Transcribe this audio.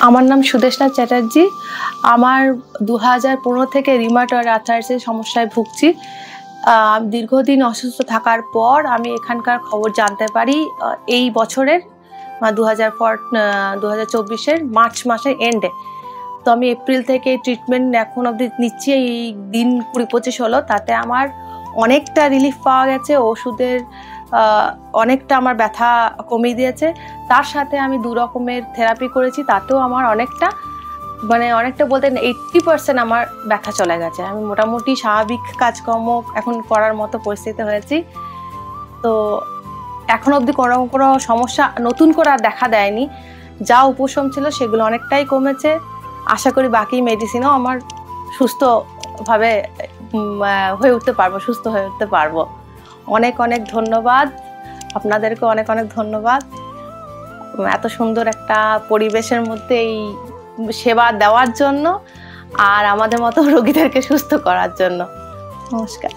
আমার নাম সুদেশনা চ্যাটার্জি। আমার 2015 থেকে রিউমাটয়েড আর্থ্রাইটিসের সমস্যায় ভুগছি। দীর্ঘদিন অসুস্থ থাকার পর আমি এখানকার খবর জানতে পারি এই বছরের 2024-এর মার্চ মাসের এন্ডে। তো আমি এপ্রিল থেকে ট্রিটমেন্ট এখন অবধি নিচ্ছি, এই দিন 20-25 হলো। তাতে আমার অনেকটা রিলিফ পাওয়া গেছে, ওষুধের অনেকটা আমার ব্যথা কমিয়ে দিয়েছে। তার সাথে আমি 2 রকমের থেরাপি করেছি, তাতেও আমার অনেকটা বলতে 80% আমার ব্যথা চলে গেছে। আমি মোটামুটি স্বাভাবিক কাজকর্ম এখন করার মতো পরিস্থিতি হয়েছি। তো এখন অবধি কোনো সমস্যা নতুন করে আর দেখা দেয়নি। যা উপশম ছিল সেগুলো অনেকটাই কমেছে। আশা করি বাকি মেডিসিনও আমার সুস্থভাবে সুস্থ হয়ে উঠতে পারবো। অনেক অনেক ধন্যবাদ আপনাদেরকে, অনেক অনেক ধন্যবাদ এত সুন্দর একটা পরিবেশের মধ্যে এই সেবা দেওয়ার জন্য আর আমাদের মতো রোগীদেরকে সুস্থ করার জন্য। নমস্কার।